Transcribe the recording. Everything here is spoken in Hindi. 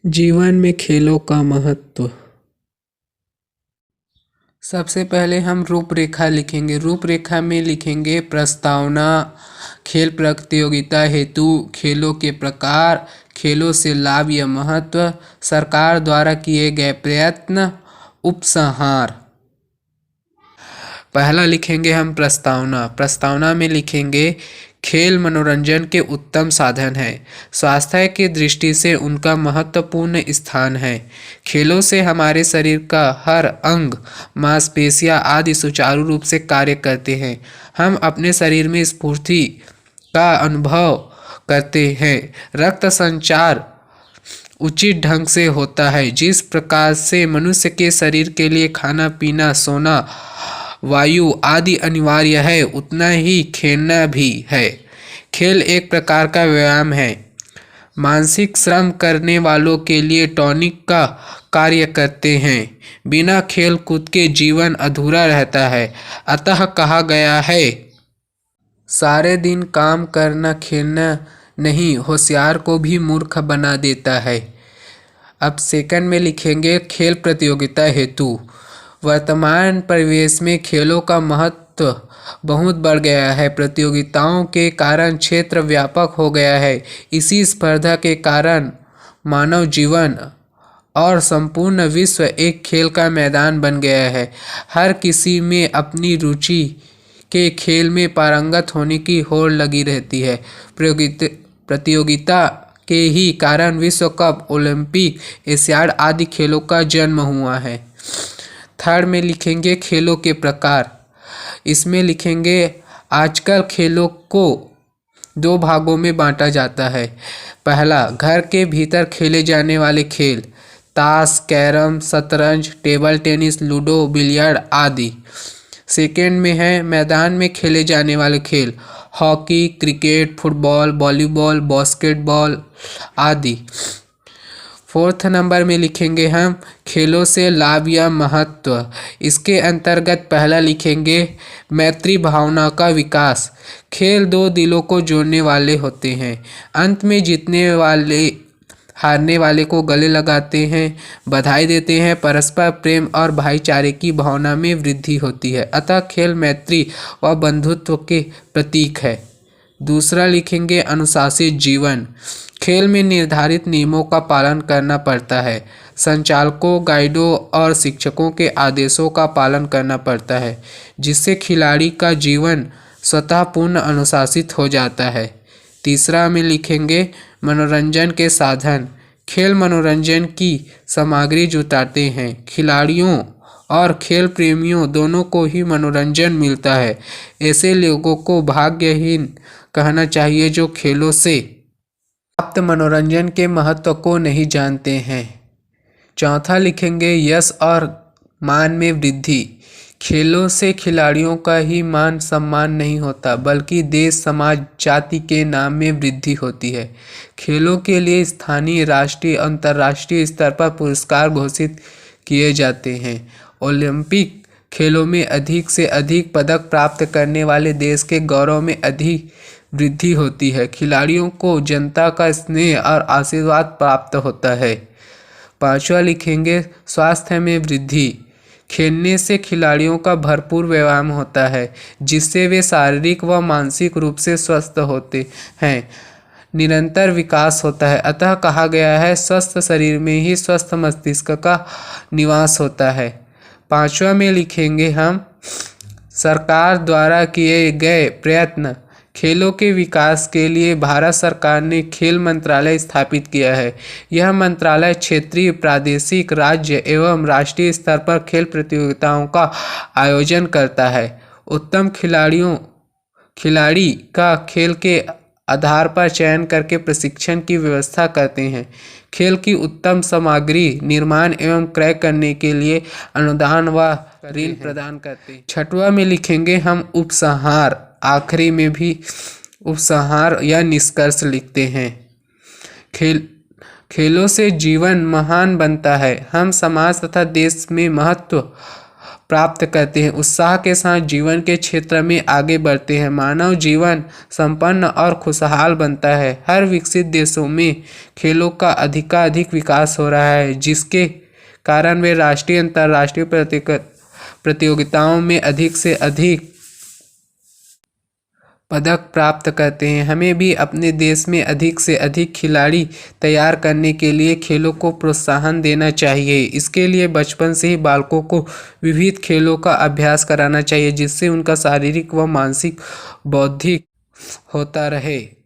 जीवन में खेलों का महत्व। सबसे पहले हम रूपरेखा लिखेंगे। रूपरेखा में लिखेंगे प्रस्तावना, खेल प्रतियोगिता हेतु, खेलों के प्रकार, खेलों से लाभ या महत्व, सरकार द्वारा किए गए प्रयत्न, उपसंहार। पहला लिखेंगे हम प्रस्तावना। प्रस्तावना में लिखेंगे खेल मनोरंजन के उत्तम साधन है। स्वास्थ्य की दृष्टि से उनका महत्वपूर्ण स्थान है। खेलों से हमारे शरीर का हर अंग, मांसपेशियां आदि सुचारू रूप से कार्य करते हैं। हम अपने शरीर में स्फूर्ति का अनुभव करते हैं। रक्त संचार उचित ढंग से होता है। जिस प्रकार से मनुष्य के शरीर के लिए खाना पीना, सोना, वायु आदि अनिवार्य है, उतना ही खेलना भी है। खेल एक प्रकार का व्यायाम है। मानसिक श्रम करने वालों के लिए टॉनिक का कार्य करते हैं। बिना खेल कूद के जीवन अधूरा रहता है। अतः कहा गया है, सारे दिन काम करना खेलना नहीं, होशियार को भी मूर्ख बना देता है। अब सेकंड में लिखेंगे खेल प्रतियोगिता हेतु। वर्तमान परिवेश में खेलों का महत्व बहुत बढ़ गया है। प्रतियोगिताओं के कारण क्षेत्र व्यापक हो गया है। इसी स्पर्धा के कारण मानव जीवन और संपूर्ण विश्व एक खेल का मैदान बन गया है। हर किसी में अपनी रुचि के खेल में पारंगत होने की होड़ लगी रहती है। प्रतियोगिता के ही कारण विश्व कप, ओलंपिक, एशियाड आदि खेलों का जन्म हुआ है। थर्ड में लिखेंगे खेलों के प्रकार। इसमें लिखेंगे आजकल खेलों को दो भागों में बांटा जाता है। पहला, घर के भीतर खेले जाने वाले खेल, ताश, कैरम, शतरंज, टेबल टेनिस, लूडो, बिलियर्ड आदि। सेकेंड में है मैदान में खेले जाने वाले खेल, hockey, cricket, football, volleyball, basketball आदि। फोर्थ नंबर में लिखेंगे हम खेलों से लाभ या महत्व। इसके अंतर्गत पहला लिखेंगे मैत्री भावना का विकास। खेल दो दिलों को जोड़ने वाले होते हैं। अंत में जीतने वाले हारने वाले को गले लगाते हैं, बधाई देते हैं। परस्पर प्रेम और भाईचारे की भावना में वृद्धि होती है। अतः खेल मैत्री व बंधुत्व के प्रतीक है। दूसरा लिखेंगे अनुशासित जीवन। खेल में निर्धारित नियमों का पालन करना पड़ता है। संचालकों, गाइडों और शिक्षकों के आदेशों का पालन करना पड़ता है, जिससे खिलाड़ी का जीवन स्वतः पूर्ण अनुशासित हो जाता है। तीसरा में लिखेंगे मनोरंजन के साधन। खेल मनोरंजन की सामग्री जुटाते हैं। खिलाड़ियों और खेल प्रेमियों दोनों को ही मनोरंजन मिलता है। ऐसे लोगों को भाग्यहीन कहना चाहिए जो खेलों से प्राप्त मनोरंजन के महत्व को नहीं जानते हैं। चौथा लिखेंगे यश और मान में वृद्धि। खेलों से खिलाड़ियों का ही मान सम्मान नहीं होता, बल्कि देश, समाज, जाति के नाम में वृद्धि होती है। खेलों के लिए स्थानीय, राष्ट्रीय, अंतर्राष्ट्रीय स्तर पर पुरस्कार घोषित किए जाते हैं। ओलंपिक खेलों में अधिक से अधिक पदक प्राप्त करने वाले देश के गौरव में अधिक वृद्धि होती है। खिलाड़ियों को जनता का स्नेह और आशीर्वाद प्राप्त होता है। पांचवा लिखेंगे स्वास्थ्य में वृद्धि। खेलने से खिलाड़ियों का भरपूर व्यायाम होता है, जिससे वे शारीरिक व मानसिक रूप से स्वस्थ होते हैं। निरंतर विकास होता है। अतः कहा गया है, स्वस्थ शरीर में ही स्वस्थ मस्तिष्क का निवास होता है। पांचवा में लिखेंगे हम सरकार द्वारा किए गए प्रयत्न। खेलों के विकास के लिए भारत सरकार ने खेल मंत्रालय स्थापित किया है। यह मंत्रालय क्षेत्रीय, प्रादेशिक, राज्य एवं राष्ट्रीय स्तर पर खेल प्रतियोगिताओं का आयोजन करता है। उत्तम खिलाड़ी का खेल के आधार पर चयन करके प्रशिक्षण की व्यवस्था करते हैं। खेल की उत्तम सामग्री निर्माण एवं क्रय करने के लिए अनुदान व ऋण प्रदान करते हैं। छठवां में लिखेंगे हम उपसंहार। आखिरी में भी उपसंहार या निष्कर्ष लिखते हैं। खेलों से जीवन महान बनता है। हम समाज तथा देश में महत्व प्राप्त करते हैं, उत्साह के साथ जीवन के क्षेत्र में आगे बढ़ते हैं। मानव जीवन संपन्न और खुशहाल बनता है। हर विकसित देशों में खेलों का अधिकाधिक विकास हो रहा है, जिसके कारण वे राष्ट्रीय अंतर्राष्ट्रीय प्रतियोगिताओं में अधिक से अधिक पदक प्राप्त करते हैं। हमें भी अपने देश में अधिक से अधिक खिलाड़ी तैयार करने के लिए खेलों को प्रोत्साहन देना चाहिए। इसके लिए बचपन से ही बालकों को विविध खेलों का अभ्यास कराना चाहिए, जिससे उनका शारीरिक व मानसिक बौद्धिक होता रहे।